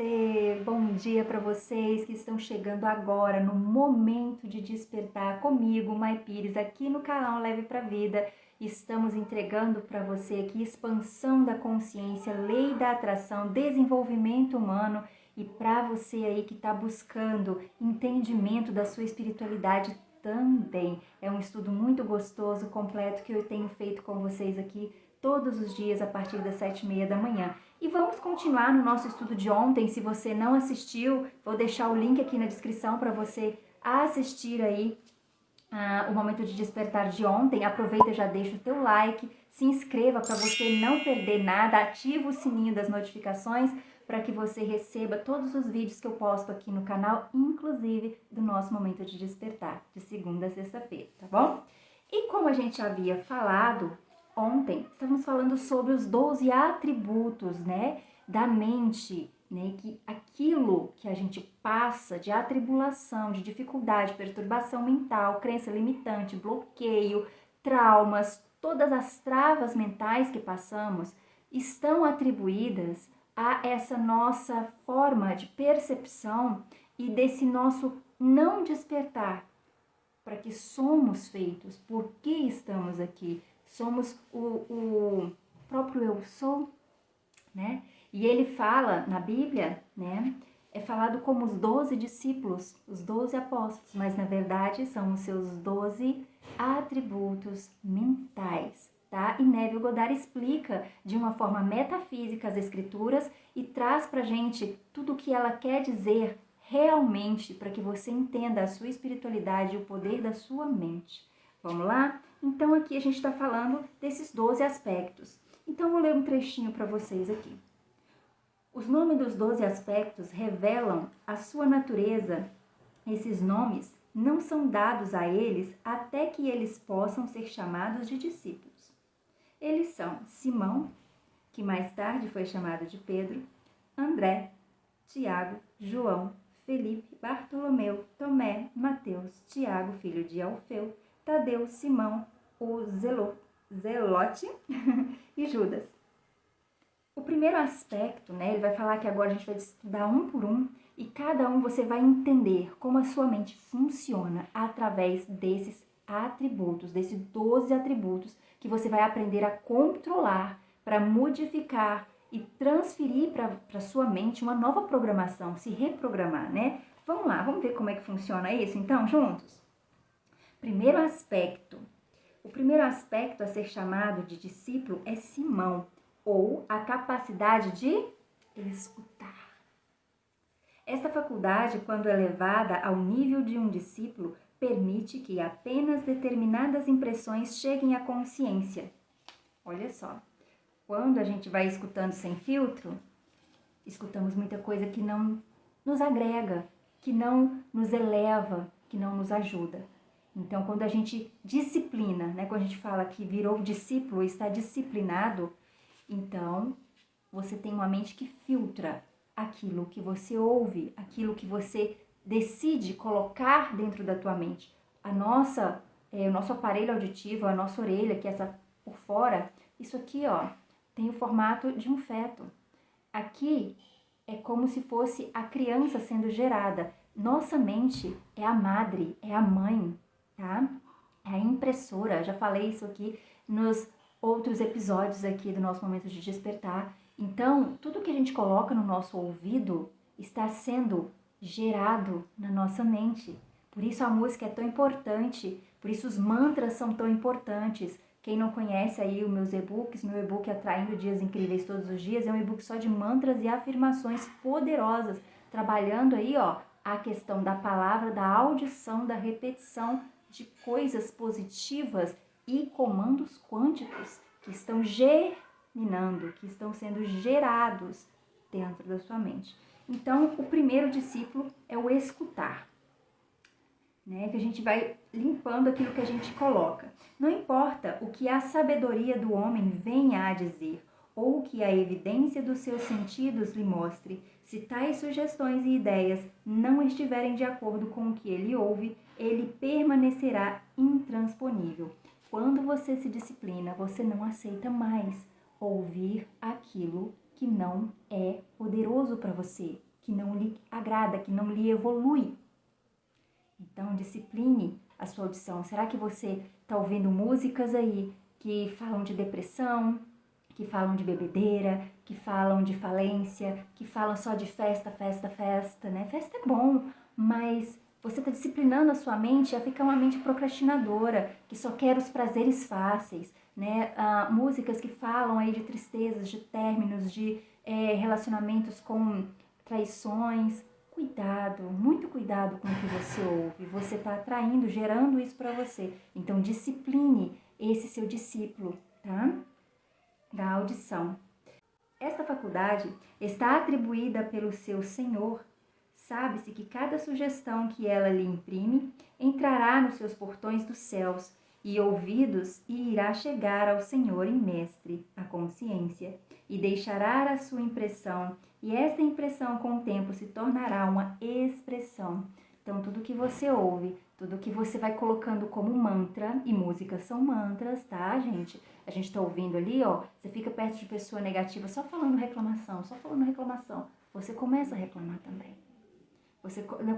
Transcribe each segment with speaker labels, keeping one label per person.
Speaker 1: Namastê! Bom dia para vocês que estão chegando agora no momento de despertar comigo, Mai Pires, aqui no canal Leve para a Vida. Estamos entregando para você aqui expansão da consciência, lei da atração, desenvolvimento humano e para você aí que está buscando entendimento da sua espiritualidade também. É um estudo muito gostoso, completo, que eu tenho feito com vocês aqui todos os dias a partir das 7h30 da manhã. E vamos continuar no nosso estudo de ontem. Se você não assistiu, vou deixar o link aqui na descrição para você assistir aí o Momento de Despertar de ontem. Aproveita e já deixa o teu like, se inscreva para você não perder nada, ativa o sininho das notificações para que você receba todos os vídeos que eu posto aqui no canal, inclusive do nosso Momento de Despertar, de segunda a sexta-feira, tá bom? E como a gente havia falado ontem, estamos falando sobre os 12 atributos, né, da mente, né, que aquilo que a gente passa de atribulação, de dificuldade, perturbação mental, crença limitante, bloqueio, traumas, todas as travas mentais que passamos estão atribuídas a essa nossa forma de percepção e desse nosso não despertar para que somos feitos, por que estamos aqui. Somos o próprio eu sou, né? E ele fala na Bíblia, né? É falado como os 12 discípulos, os 12 apóstolos, mas na verdade são os seus 12 atributos mentais, tá? E Neville Goddard explica de uma forma metafísica as escrituras e traz pra gente tudo o que ela quer dizer realmente para que você entenda a sua espiritualidade e o poder da sua mente. Vamos lá? Então, aqui a gente está falando desses 12 aspectos. Então, eu vou ler um trechinho para vocês aqui. Os nomes dos 12 aspectos revelam a sua natureza. Esses nomes não são dados a eles até que eles possam ser chamados de discípulos. Eles são Simão, que mais tarde foi chamado de Pedro, André, Tiago, João, Felipe, Bartolomeu, Tomé, Mateus, Tiago, filho de Alfeu, Tadeu, Simão, o Zelote e Judas. O primeiro aspecto, né, ele vai falar que agora a gente vai estudar um por um e cada um você vai entender como a sua mente funciona através desses atributos, desses 12 atributos que você vai aprender a controlar para modificar e transferir para sua mente uma nova programação, se reprogramar, né? Vamos lá, vamos ver como é que funciona isso então, juntos? O primeiro aspecto a ser chamado de discípulo é Simão, ou a capacidade de escutar. Esta faculdade, quando elevada ao nível de um discípulo, permite que apenas determinadas impressões cheguem à consciência. Olha só, quando a gente vai escutando sem filtro, escutamos muita coisa que não nos agrega, que não nos eleva, que não nos ajuda. Então, quando a gente disciplina, né, quando a gente fala que virou discípulo, está disciplinado, então você tem uma mente que filtra aquilo que você ouve, aquilo que você decide colocar dentro da tua mente. O nosso aparelho auditivo, a nossa orelha, que é essa por fora, isso aqui, ó, tem o formato de um feto. Aqui é como se fosse a criança sendo gerada. Nossa mente é a madre, é a mãe, tá? É a impressora. Já falei isso aqui nos outros episódios aqui do nosso Momento de Despertar. Então, tudo que a gente coloca no nosso ouvido está sendo gerado na nossa mente. Por isso a música é tão importante, por isso os mantras são tão importantes. Quem não conhece aí os meus e-books, meu e-book Atraindo Dias Incríveis Todos os Dias, é um e-book só de mantras e afirmações poderosas, trabalhando aí, ó, a questão da palavra, da audição, da repetição de coisas positivas e comandos quânticos que estão germinando, que estão sendo gerados dentro da sua mente. Então, o primeiro discípulo é o escutar, né? Que a gente vai limpando aquilo que a gente coloca. Não importa o que a sabedoria do homem venha a dizer, ou o que a evidência dos seus sentidos lhe mostre, se tais sugestões e ideias não estiverem de acordo com o que ele ouve, ele permanecerá intransponível. Quando você se disciplina, você não aceita mais ouvir aquilo que não é poderoso para você. que não lhe agrada, que não lhe evolui. Então, discipline a sua audição. Será que você está ouvindo músicas aí que falam de depressão, que falam de bebedeira, que falam de falência, que falam só de festa, festa, festa, né? Festa é bom, mas você está disciplinando a sua mente a ficar uma mente procrastinadora, que só quer os prazeres fáceis, né? Músicas que falam aí de tristezas, de términos, de relacionamentos com traições. Cuidado, muito cuidado com o que você ouve. Você está atraindo, gerando isso para você. Então, discipline esse seu discípulo, tá? Da audição. Esta faculdade está atribuída pelo seu Senhor. Sabe-se que cada sugestão que ela lhe imprime entrará nos seus portões dos céus e ouvidos e irá chegar ao Senhor em mestre, a consciência, e deixará a sua impressão, e esta impressão com o tempo se tornará uma expressão. Então, tudo que você ouve, tudo que você vai colocando como mantra, e músicas são mantras, tá, gente? A gente tá ouvindo ali, ó, você fica perto de pessoa negativa só falando reclamação, você começa a reclamar também.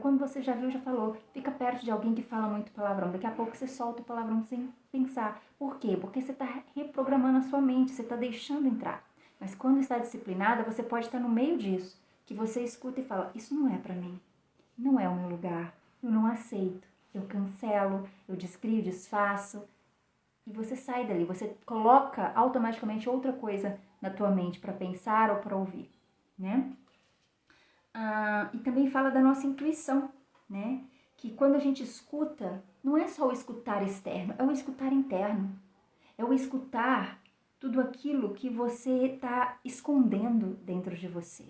Speaker 1: Quando você já viu, já falou, fica perto de alguém que fala muito palavrão, daqui a pouco você solta o palavrão sem pensar. Por quê? Porque você está reprogramando a sua mente, você está deixando entrar. Mas quando está disciplinada, você pode estar no meio disso, que você escuta e fala, isso não é para mim, não é o meu lugar, eu não aceito, eu cancelo, eu descrio, desfaço, e você sai dali, você coloca automaticamente outra coisa na tua mente para pensar ou para ouvir, né? E também fala da nossa intuição, né? Que quando a gente escuta, não é só o escutar externo, é o escutar interno. É o escutar tudo aquilo que você está escondendo dentro de você.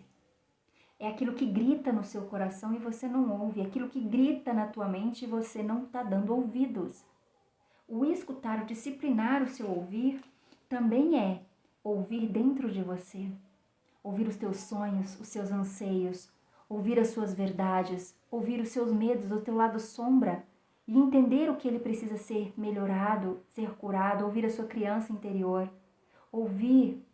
Speaker 1: É aquilo que grita no seu coração e você não ouve. É aquilo que grita na tua mente e você não está dando ouvidos. O escutar, o disciplinar o seu ouvir, também é ouvir dentro de você. Ouvir os teus sonhos, os seus anseios, ouvir as suas verdades, ouvir os seus medos, o teu lado sombra e entender o que ele precisa ser melhorado, ser curado, ouvir a sua criança interior, ouvir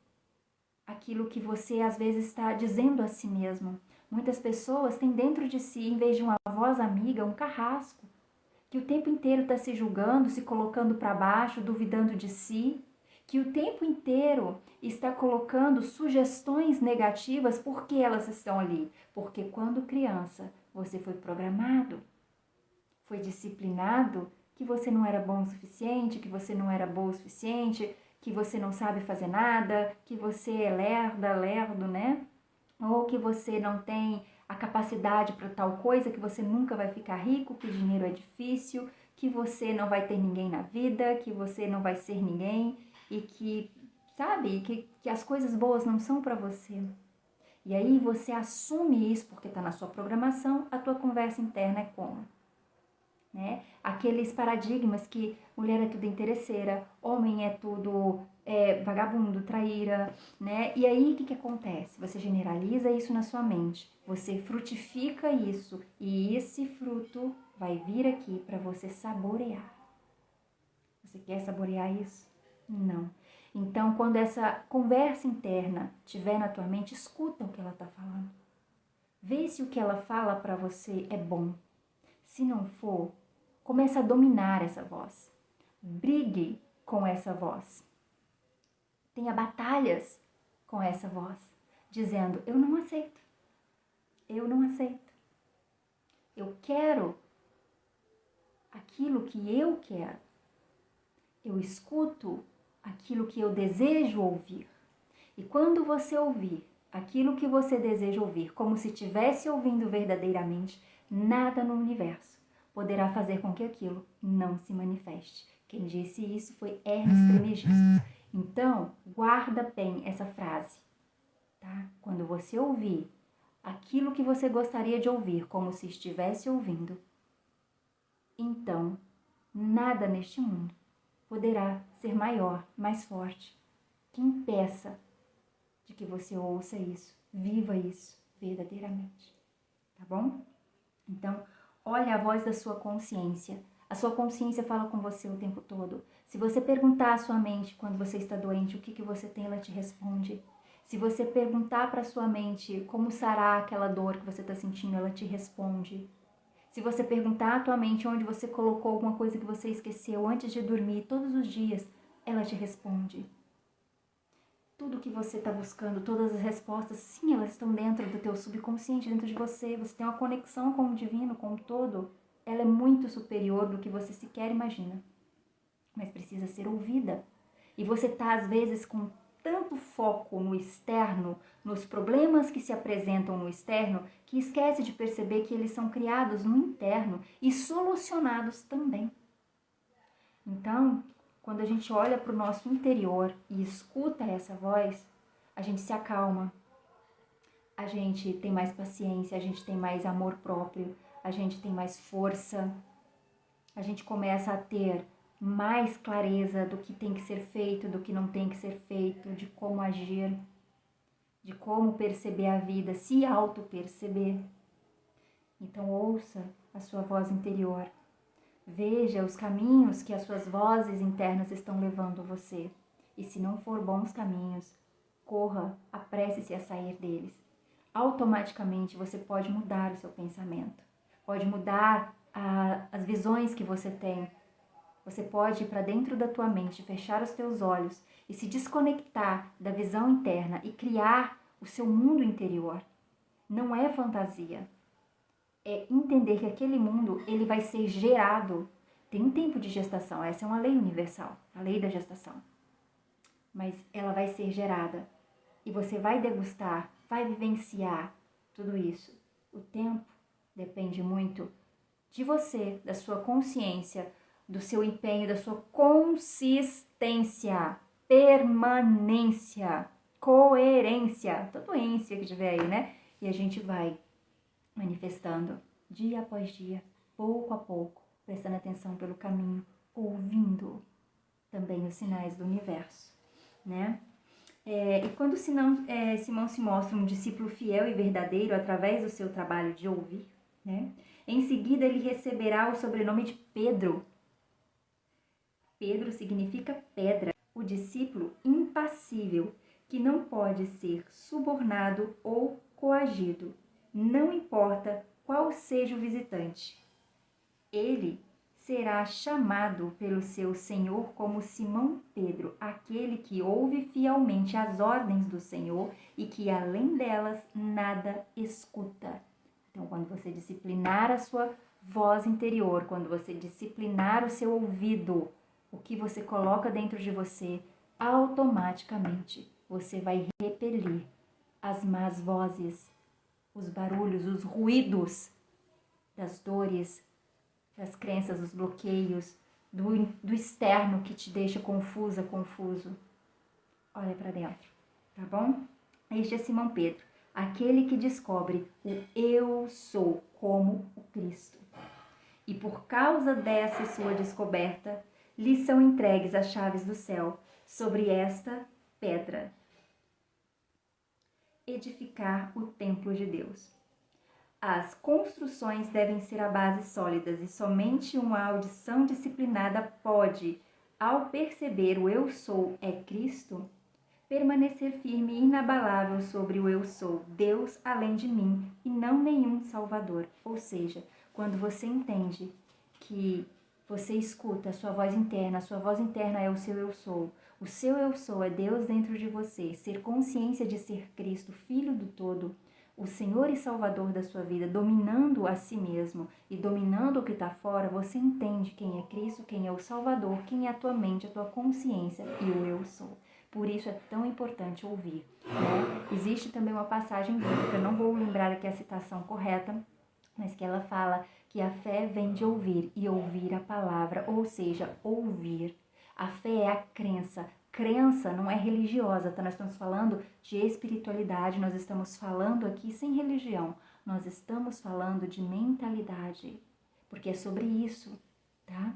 Speaker 1: aquilo que você às vezes está dizendo a si mesmo. Muitas pessoas têm dentro de si, em vez de uma voz amiga, um carrasco, que o tempo inteiro está se julgando, se colocando para baixo, duvidando de si, que o tempo inteiro está colocando sugestões negativas. Por que elas estão ali? Porque quando criança você foi programado, foi disciplinado, que você não era bom o suficiente, que você não era boa o suficiente, que você não sabe fazer nada, que você é lerdo, né? Ou que você não tem a capacidade para tal coisa, que você nunca vai ficar rico, que dinheiro é difícil, que você não vai ter ninguém na vida, que você não vai ser ninguém e que, sabe, que as coisas boas não são para você. E aí você assume isso porque está na sua programação, a tua conversa interna é como? Né? Aqueles paradigmas que mulher é tudo interesseira, homem é tudo vagabundo, traíra, né? E aí o que acontece? Você generaliza isso na sua mente, você frutifica isso e esse fruto vai vir aqui para você saborear. Você quer saborear isso? Não. Então, quando essa conversa interna estiver na tua mente, escuta o que ela está falando. Vê se o que ela fala para você é bom. Se não for, comece a dominar essa voz. Brigue com essa voz. Tenha batalhas com essa voz, dizendo, eu não aceito. Eu não aceito. Eu quero aquilo que eu quero. Eu escuto aquilo que eu desejo ouvir. E quando você ouvir aquilo que você deseja ouvir, como se estivesse ouvindo verdadeiramente, nada no universo poderá fazer com que aquilo não se manifeste. Quem disse isso foi Hermes Trismegisto. Então, guarda bem essa frase, tá? Quando você ouvir aquilo que você gostaria de ouvir, como se estivesse ouvindo, então, nada neste mundo poderá ser maior, mais forte, que impeça de que você ouça isso, viva isso verdadeiramente, tá bom? Então, olha a voz da sua consciência. A sua consciência fala com você o tempo todo. Se você perguntar à sua mente quando você está doente o que você tem, ela te responde. Se você perguntar para sua mente como sará aquela dor que você está sentindo, ela te responde. Se você perguntar à tua mente onde você colocou alguma coisa que você esqueceu antes de dormir, todos os dias, ela te responde. Tudo que você está buscando, todas as respostas, sim, elas estão dentro do teu subconsciente, dentro de você. Você tem uma conexão com o divino, com o todo. Ela é muito superior do que você sequer imagina. Mas precisa ser ouvida. E você está, às vezes, com tanto foco no externo, nos problemas que se apresentam no externo, que esquece de perceber que eles são criados no interno e solucionados também. Então, quando a gente olha para o nosso interior e escuta essa voz, a gente se acalma, a gente tem mais paciência, a gente tem mais amor próprio, a gente tem mais força, a gente começa a ter mais clareza do que tem que ser feito, do que não tem que ser feito, de como agir, de como perceber a vida, se auto-perceber. Então ouça a sua voz interior. Veja os caminhos que as suas vozes internas estão levando você. E se não for bons caminhos, corra, apresse-se a sair deles. Automaticamente você pode mudar o seu pensamento, pode mudar as visões que você tem. Você pode ir para dentro da tua mente, fechar os teus olhos e se desconectar da visão interna e criar o seu mundo interior. Não é fantasia. É entender que aquele mundo ele vai ser gerado. Tem um tempo de gestação, essa é uma lei universal, a lei da gestação. Mas ela vai ser gerada e você vai degustar, vai vivenciar tudo isso. O tempo depende muito de você, da sua consciência, do seu empenho, da sua consistência, permanência, coerência, tatuência que tiver aí, né? E a gente vai manifestando dia após dia, pouco a pouco, prestando atenção pelo caminho, ouvindo também os sinais do universo, né? E quando Simão se mostra um discípulo fiel e verdadeiro através do seu trabalho de ouvir, né? Em seguida ele receberá o sobrenome de Pedro. Pedro significa pedra, o discípulo impassível, que não pode ser subornado ou coagido, não importa qual seja o visitante. Ele será chamado pelo seu Senhor como Simão Pedro, aquele que ouve fielmente as ordens do Senhor e que, além delas, nada escuta. Então, quando você disciplinar a sua voz interior, quando você disciplinar o seu ouvido, o que você coloca dentro de você, automaticamente você vai repelir as más vozes, os barulhos, os ruídos das dores, das crenças, dos bloqueios, do externo que te deixa confusa, confuso. Olha para dentro, tá bom? Este é Simão Pedro, aquele que descobre o eu sou como o Cristo. E por causa dessa sua descoberta, lhe são entregues as chaves do céu sobre esta pedra. Edificar o templo de Deus. As construções devem ser a base sólidas e somente uma audição disciplinada pode, ao perceber o eu sou é Cristo, permanecer firme e inabalável sobre o eu sou, Deus além de mim e não nenhum Salvador. Ou seja, quando você entende que você escuta a sua voz interna é o seu eu sou é Deus dentro de você, ser consciência de ser Cristo, Filho do Todo, o Senhor e Salvador da sua vida, dominando a si mesmo e dominando o que está fora, você entende quem é Cristo, quem é o Salvador, quem é a tua mente, a tua consciência e o eu sou. Por isso é tão importante ouvir, né? Existe também uma passagem bíblica, não vou lembrar aqui a citação correta, mas que ela fala que a fé vem de ouvir e ouvir a palavra, ou seja, ouvir. A fé é a crença. Crença não é religiosa, tá? Nós estamos falando de espiritualidade, nós estamos falando aqui sem religião, nós estamos falando de mentalidade, porque é sobre isso, tá?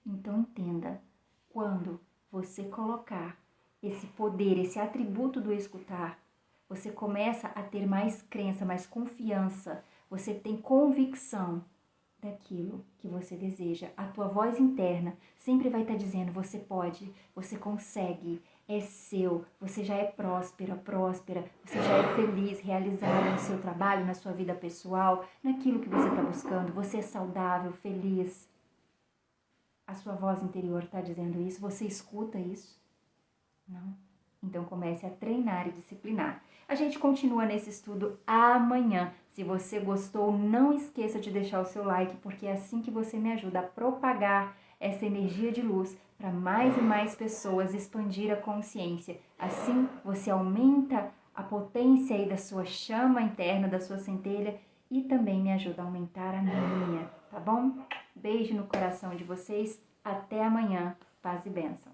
Speaker 1: Então entenda, quando você colocar esse poder, esse atributo do escutar, você começa a ter mais crença, mais confiança, você tem convicção daquilo que você deseja. A tua voz interna sempre vai estar dizendo, você pode, você consegue, é seu, você já é próspera, você já é feliz, realizada no seu trabalho, na sua vida pessoal, naquilo que você está buscando, você é saudável, feliz. A sua voz interior está dizendo isso, você escuta isso? Não? Então comece a treinar e disciplinar. A gente continua nesse estudo amanhã. Se você gostou, não esqueça de deixar o seu like, porque é assim que você me ajuda a propagar essa energia de luz para mais e mais pessoas, expandir a consciência. Assim, você aumenta a potência aí da sua chama interna, da sua centelha, e também me ajuda a aumentar a minha, tá bom? Beijo no coração de vocês, até amanhã, paz e bênção.